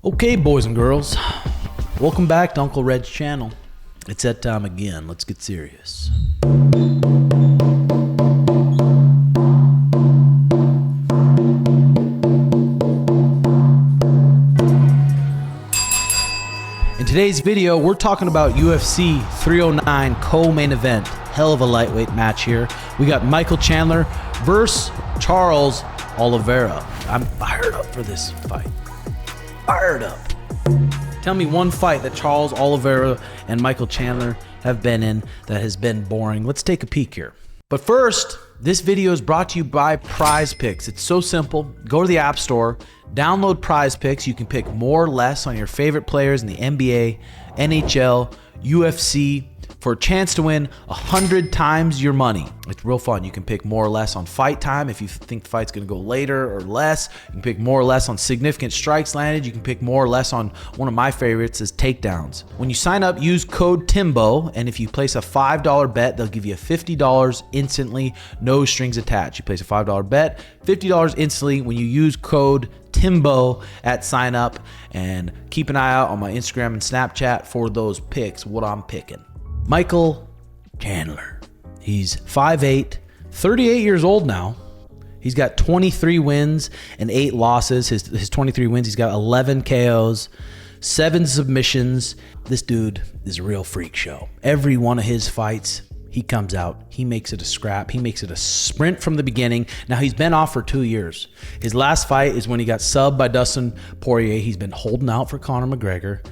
Okay, boys and girls, welcome back to Uncle Red's channel. It's that time again. Let's get serious. In today's video, we're talking about UFC 309 co-main event. Hell of a lightweight match here. We got Michael Chandler versus Charles Oliveira. I'm fired up for this fight. Fired up. Tell me one fight that Charles Oliveira and Michael Chandler have been in that has been boring. Let's take a peek here. But first, this video is brought to you by PrizePicks. It's so simple. Go to the App Store, download PrizePicks. You can pick more or less on your favorite players in the NBA, NHL, UFC for a chance to win 100 times your money. It's real fun. You can pick more or less on fight time if you think the fight's going to go later or less. You can pick more or less on significant strikes landed. You can pick more or less on one of my favorites is takedowns. When you sign up, use code TIMBO, and if you place a $5 bet, they'll give you $50 instantly, no strings attached. You place a $5 bet, $50 instantly when you use code Timbo at sign up, and keep an eye out on my Instagram and Snapchat for those picks, what I'm picking. Michael Chandler. He's 5'8", 38 years old now. He's got 23 wins and 8 losses. His 23 wins, he's got 11 KOs, 7 submissions. This dude is a real freak show. Every one of his fights, he comes out, he makes it a scrap, he makes it a sprint from the beginning. Now, he's been off for 2 years. His last fight is when he got subbed by Dustin Poirier. He's been holding out for Conor McGregor,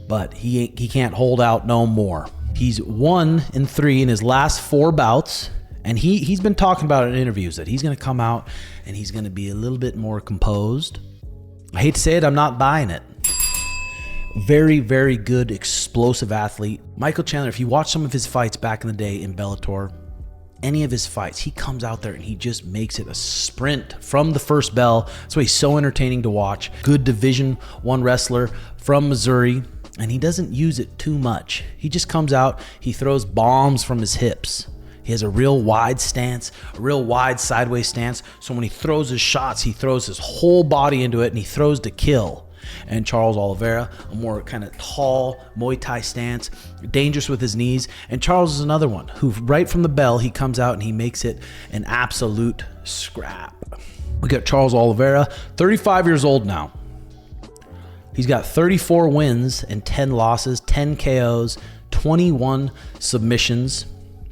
but he can't hold out no more. He's 1-3 in his last 4 bouts, and he's been talking about it in interviews that he's going to come out and he's going to be a little bit more composed. I hate to say it, I'm not buying it. Very, very good, explosive athlete. Michael Chandler, if you watch some of his fights back in the day in Bellator, any of his fights, he comes out there and he just makes it a sprint from the first bell. That's why he's so entertaining to watch. Good Division I wrestler from Missouri. And he doesn't use it too much. He just comes out, he throws bombs from his hips. He has a real wide stance, a real wide sideways stance. So when he throws his shots, he throws his whole body into it and he throws to kill. And Charles Oliveira, a more kind of tall Muay Thai stance, dangerous with his knees. And Charles is another one who right from the bell, he comes out and he makes it an absolute scrap. We got Charles Oliveira, 35 years old now. He's got 34 wins and 10 losses, 10 KOs, 21 submissions.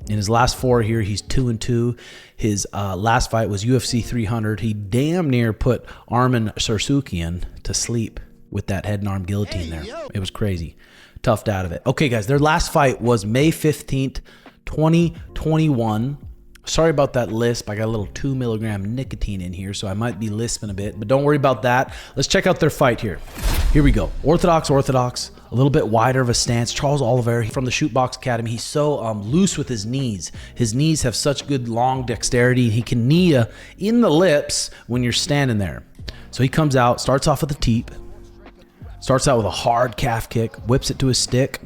In his last 4 here, he's 2-2. His last fight was UFC 300. He damn near put Arman Sarsukian to sleep with that head and arm guillotine there. It was crazy. Toughed out of it. Okay, guys, their last fight was May 15th, 2021. Sorry about that lisp. I got a little 2 milligram nicotine in here, so I might be lisping a bit, but don't worry about that. Let's check out their fight here. Here we go. Orthodox, a little bit wider of a stance. Charles Oliveira from the Shootbox Academy. He's so loose with his knees. His knees have such good long dexterity. He can knee you in the lips when you're standing there. So he comes out, starts off with a teep, starts out with a hard calf kick, whips it to his stick.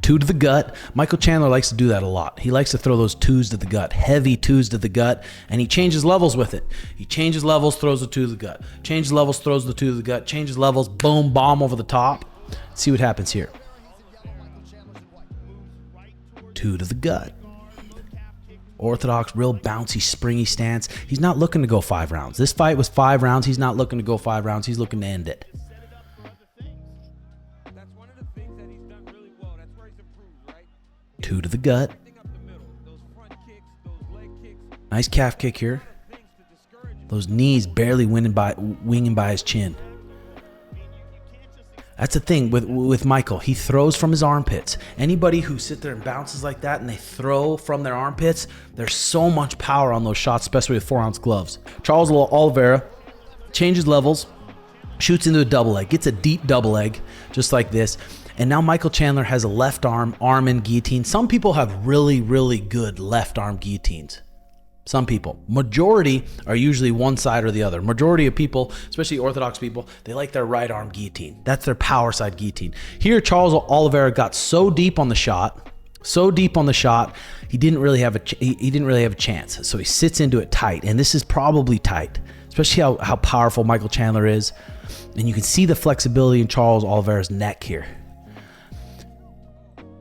2 to the gut. Michael Chandler likes to do that a lot. He likes to throw those 2s to the gut, heavy 2s to the gut, and he changes levels with it. He changes levels, throws the 2 to the gut. Changes levels, throws the 2 to the gut. Changes levels, boom, bomb over the top. Let's see what happens here. 2 to the gut. Orthodox, real bouncy, springy stance. He's not looking to go 5 rounds. This fight was 5 rounds. He's not looking to go 5 rounds. He's looking to end it. 2 to the gut. Nice calf kick here. Those knees barely winging by his chin. That's the thing with Michael. He throws from his armpits. Anybody who sits there and bounces like that and they throw from their armpits, there's so much power on those shots, especially with 4-ounce gloves. Charles Oliveira changes levels, shoots into a double leg, gets a deep double leg, just like this. And now Michael Chandler has a left arm in guillotine. Some people have really, really good left arm guillotines. Some people. Majority are usually one side or the other. Majority of people, especially Orthodox people, they like their right arm guillotine. That's their power side guillotine. Here, Charles Oliveira got so deep on the shot, he didn't really have a chance. So he sits into it tight, and this is probably tight. especially how powerful Michael Chandler is. And you can see the flexibility in Charles Oliveira's neck here.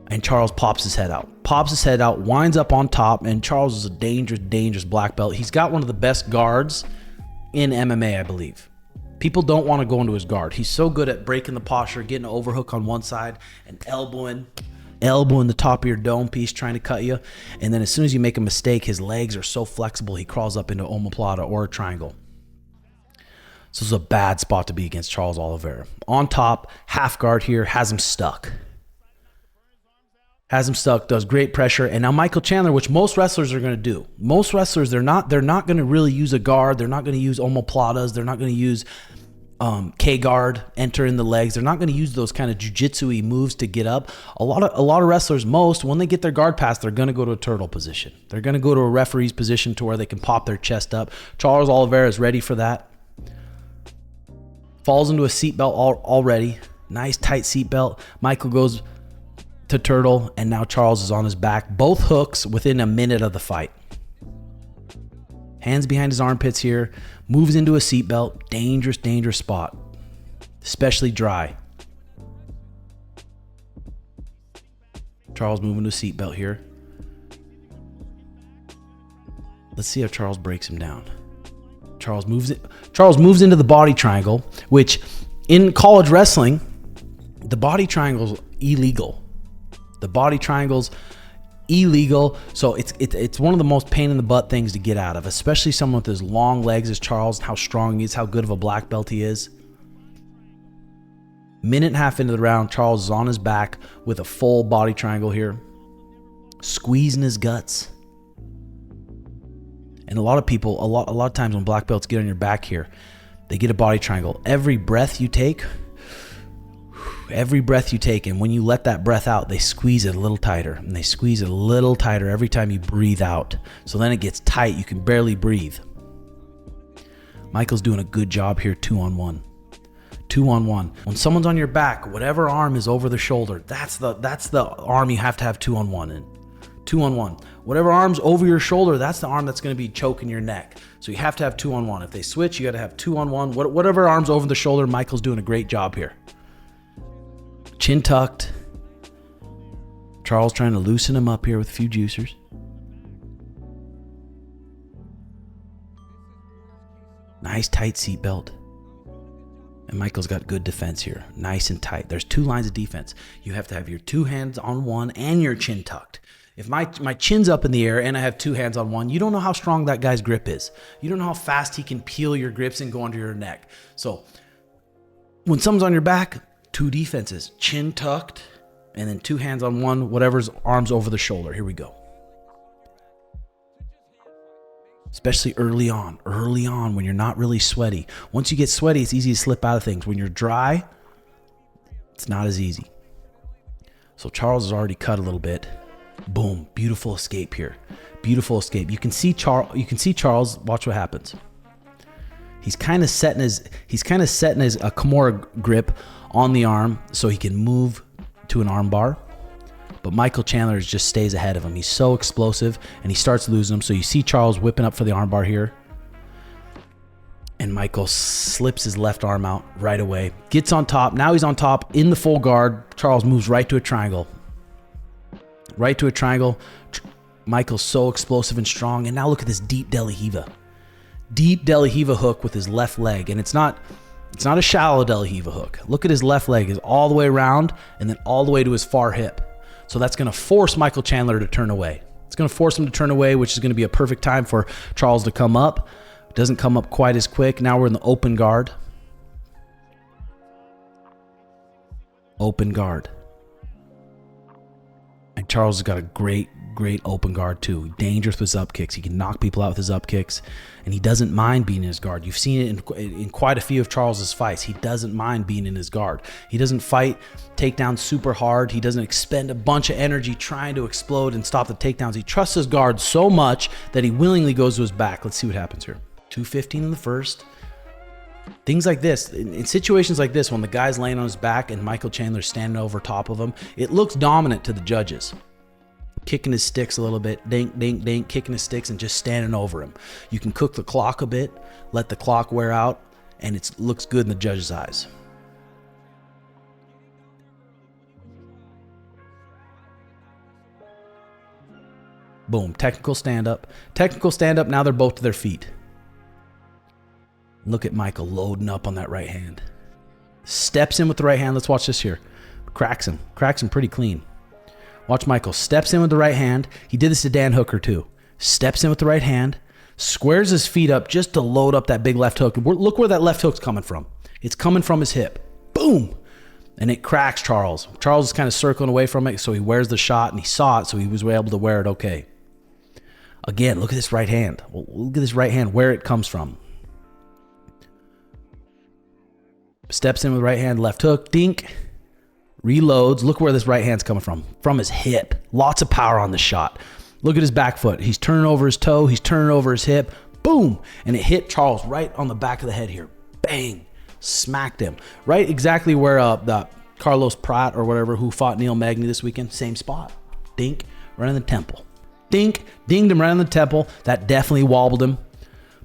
And Charles pops his head out, winds up on top, and Charles is a dangerous, dangerous black belt. He's got one of the best guards in MMA, I believe. People don't want to go into his guard. He's so good at breaking the posture, getting an overhook on one side, and elbowing the top of your dome piece, trying to cut you. And then as soon as you make a mistake, his legs are so flexible, he crawls up into omoplata or a triangle. So this is a bad spot to be against Charles Oliveira. On top, half guard here, has him stuck. Does great pressure. And now Michael Chandler, which most wrestlers are going to do. Most wrestlers, they're not going to really use a guard. They're not going to use omoplatas. They're not going to use K-guard, enter in the legs. They're not going to use those kind of jiu-jitsu-y moves to get up. A lot of wrestlers, when they get their guard pass, they're going to go to a turtle position. They're going to go to a referee's position to where they can pop their chest up. Charles Oliveira is ready for that. Falls into a seatbelt already. Nice tight seatbelt. Michael goes to turtle, and now Charles is on his back. Both hooks within a minute of the fight. Hands behind his armpits here. Moves into a seatbelt. Dangerous, dangerous spot. Especially dry. Charles moving to a seatbelt here. Let's see how Charles breaks him down. Charles moves into the body triangle, which in college wrestling, the body triangle's illegal. The body triangle's illegal. So it's one of the most pain in the butt things to get out of, especially someone with as long legs as Charles, how strong he is, how good of a black belt he is. Minute and a half into the round, Charles is on his back with a full body triangle here, squeezing his guts. And a lot of people, a lot of times when black belts get on your back here, they get a body triangle. Every breath you take, and when you let that breath out, they squeeze it a little tighter, and they squeeze it a little tighter every time you breathe out. So then it gets tight. You can barely breathe. Michael's doing a good job here, 2-on-1. 2-on-1. When someone's on your back, whatever arm is over the shoulder, that's the arm you have to have 2-on-1 in. 2-on-1. Whatever arm's over your shoulder, that's the arm that's going to be choking your neck. So you have to have 2-on-1. If they switch, you got to have 2-on-1. Whatever arm's over the shoulder, Michael's doing a great job here. Chin tucked. Charles trying to loosen him up here with a few juicers. Nice tight seatbelt. And Michael's got good defense here. Nice and tight. There's two lines of defense. You have to have your two hands on one and your chin tucked. If my chin's up in the air and I have two hands on one, you don't know how strong that guy's grip is. You don't know how fast he can peel your grips and go under your neck. So when someone's on your back, two defenses, chin tucked, and then two hands on one, whatever's arms over the shoulder. Here we go. Especially early on when you're not really sweaty. Once you get sweaty, it's easy to slip out of things. When you're dry, it's not as easy. So Charles has already cut a little bit. Boom, beautiful escape here. Beautiful escape. You can see Charles, watch what happens. He's kind of setting his a Kimura grip on the arm so he can move to an arm bar. But Michael Chandler just stays ahead of him. He's so explosive, and he starts losing him. So you see Charles whipping up for the arm bar here. And Michael slips his left arm out right away. Gets on top. Now he's on top in the full guard. Charles moves right to a triangle. Right to a triangle. Michael's so explosive and strong. And now look at this deep De La Riva. Deep De La Riva hook with his left leg. And it's not a shallow De La Riva hook. Look at his left leg is all the way around and then all the way to his far hip. So that's going to force Michael Chandler to turn away. It's going to force him to turn away, which is going to be a perfect time for Charles to come up. Doesn't come up quite as quick. Now we're in the open guard. Open guard. And Charles has got a great open guard too. Dangerous with his up kicks. He can knock people out with his up kicks, and he doesn't mind being in his guard. You've seen it in quite a few of Charles's fights. He doesn't mind being in his guard. He doesn't fight takedowns super hard. He doesn't expend a bunch of energy trying to explode and stop the takedowns. He trusts his guard so much that he willingly goes to his back. Let's see what happens here. 2:15 in the first. Things like this, in situations like this, when the guy's laying on his back and Michael Chandler's standing over top of him, it looks dominant to the judges. kicking his sticks a little bit, dink, dink, dink, kicking his sticks and just standing over him. You can cook the clock a bit, let the clock wear out, and it looks good in the judge's eyes. Boom, technical stand-up. Technical stand-up, now they're both to their feet. Look at Michael loading up on that right hand. Steps in with the right hand. Let's watch this here. Cracks him pretty clean. Watch Michael. Steps in with the right hand. He did this to Dan Hooker too. Steps in with the right hand. Squares his feet up just to load up that big left hook. Look where that left hook's coming from. It's coming from his hip. Boom! And it cracks Charles. Charles is kind of circling away from it, so he wears the shot, and he saw it, so he was able to wear it okay. Again, look at this right hand. Look at this right hand, where it comes from. Steps in with right hand, left hook, dink. Reloads. Look where this right hand's coming from his hip. Lots of power on the shot. Look at his back foot. He's turning over his toe. He's turning over his hip. Boom. And it hit Charles right on the back of the head here. Bang. Smacked him. Right exactly where the Carlos Pratt or whatever who fought Neil Magny this weekend. Same spot. Dink. Right in the temple. Dink. Dinged him right in the temple. That definitely wobbled him.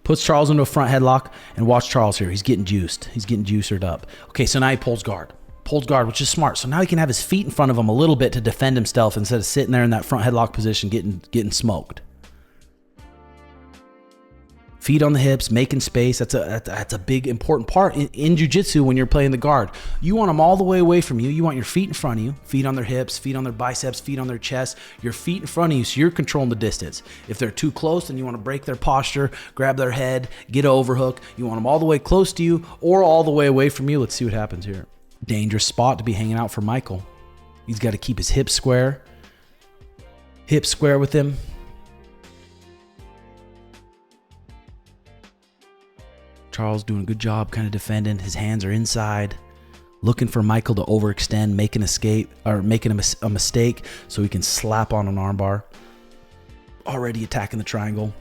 Puts Charles into a front headlock. And watch Charles here. He's getting juiced. He's getting juicered up. Okay, so now he pulls guard. Pulls guard, which is smart. So now he can have his feet in front of him a little bit to defend himself instead of sitting there in that front headlock position getting smoked. Feet on the hips, making space. That's a big important part in jiu-jitsu when you're playing the guard. You want them all the way away from you. You want your feet in front of you. Feet on their hips, feet on their biceps, feet on their chest. Your feet in front of you, so you're controlling the distance. If they're too close, then you want to break their posture, grab their head, get an overhook. You want them all the way close to you or all the way away from you. Let's see what happens here. Dangerous spot to be hanging out for Michael. He's got to keep his hips square. Hips square with him. Charles doing a good job kind of defending. His hands are inside. Looking for Michael to overextend, make an escape, or making a mistake so he can slap on an armbar. Already attacking the triangle.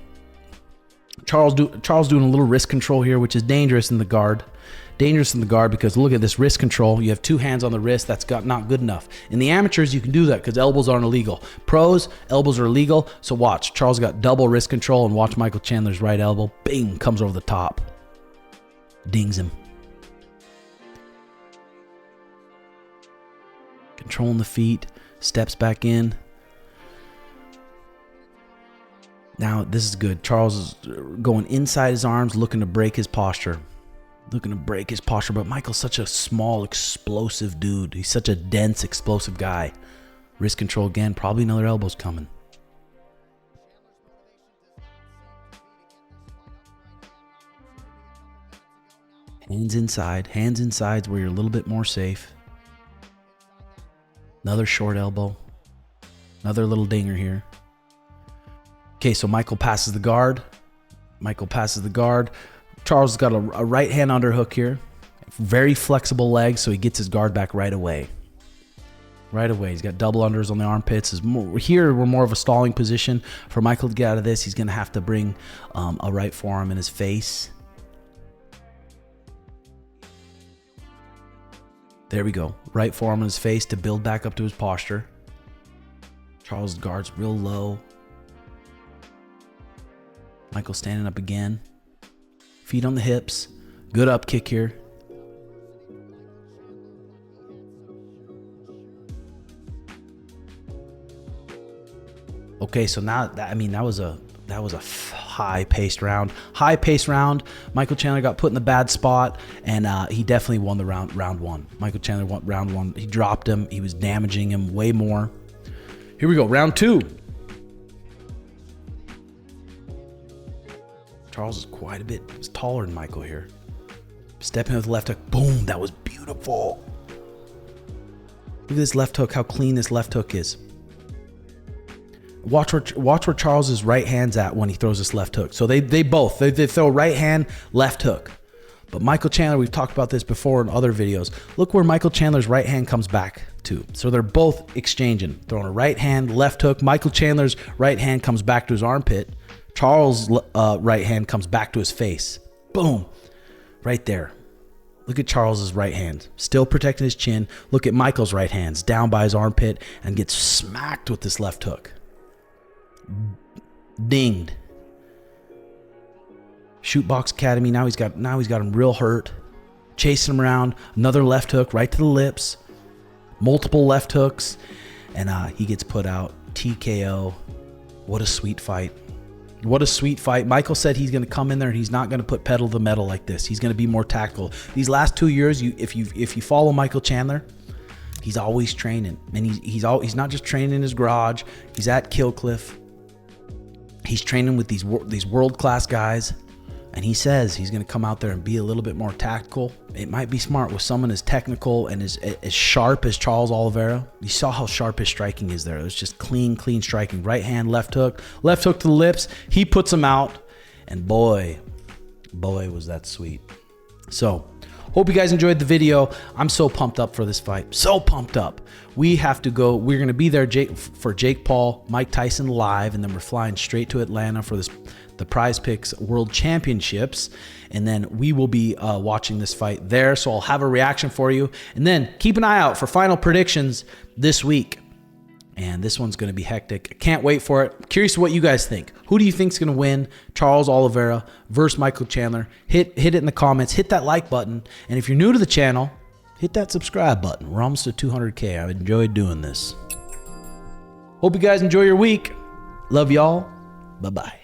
Charles doing a little wrist control here, which is dangerous in the guard. Dangerous in the guard because look at this wrist control. You have two hands on the wrist. That's not good enough. In the amateurs, you can do that because elbows aren't illegal. Pros, elbows are illegal. So watch. Charles got double wrist control and watch Michael Chandler's right elbow. Bing, comes over the top. Dings him. Controlling the feet. Steps back in. Now, this is good. Charles is going inside his arms, looking to break his posture. But Michael's such a small, explosive dude. He's such a dense, explosive guy. Wrist control again. Probably another elbow's coming. Hands inside. Hands inside is where you're a little bit more safe. Another short elbow. Another little dinger here. Okay, so Michael passes the guard. Charles has got a right hand underhook here. Very flexible legs, so he gets his guard back right away. He's got double unders on the armpits. Here, we're more of a stalling position. For Michael to get out of this, he's going to have to bring a right forearm in his face. There we go. Right forearm in his face to build back up to his posture. Charles' guard's real low. Michael standing up again. Feet on the hips. Good up kick here. Okay, so now that was a high-paced round. Michael Chandler got put in the bad spot, and he definitely won the round one. Michael Chandler won round one. He dropped him. He was damaging him way more. Here we go, round two. Charles is quite a bit taller than Michael here. Stepping with the left hook. Boom, that was beautiful. Look at this left hook, how clean this left hook is. Watch where Charles's right hand's at when he throws this left hook. So they throw right hand, left hook. But Michael Chandler, we've talked about this before in other videos. Look where Michael Chandler's right hand comes back to. So they're both exchanging. Throwing a right hand, left hook. Michael Chandler's right hand comes back to his armpit. Charles' right hand comes back to his face. Boom. Right there. Look at Charles's right hand. Still protecting his chin. Look at Michael's right hands down by his armpit and gets smacked with this left hook. dinged. Shootbox Academy, now he's got him real hurt. Chasing him around, another left hook right to the lips, multiple left hooks, and he gets put out. TKO. What a sweet fight. What a sweet fight. Michael said he's going to come in there and he's not going to put pedal to the metal like this. He's going to be more tactical. These last 2 years, if you follow Michael Chandler, he's always training, and he's not just training in his garage. He's at Killcliff. He's training with these world-class guys, and he says he's going to come out there and be a little bit more tactical. It might be smart with someone as technical and as sharp as Charles Oliveira. You saw how sharp his striking is there. It was just clean striking. Right hand, left hook to the lips. He puts him out, and boy, was that sweet. So, hope you guys enjoyed the video. I'm so pumped up for this fight. So pumped up. We have to go. We're going to be there for Jake Paul, Mike Tyson live, and then we're flying straight to Atlanta for the PrizePicks World Championships. And then we will be watching this fight there. So I'll have a reaction for you. And then keep an eye out for final predictions this week. And this one's going to be hectic. I can't wait for it. Curious what you guys think. Who do you think is going to win? Charles Oliveira versus Michael Chandler? Hit it in the comments. Hit that like button. And if you're new to the channel, hit that subscribe button. We're almost at 200K. I've enjoyed doing this. Hope you guys enjoy your week. Love y'all. Bye-bye.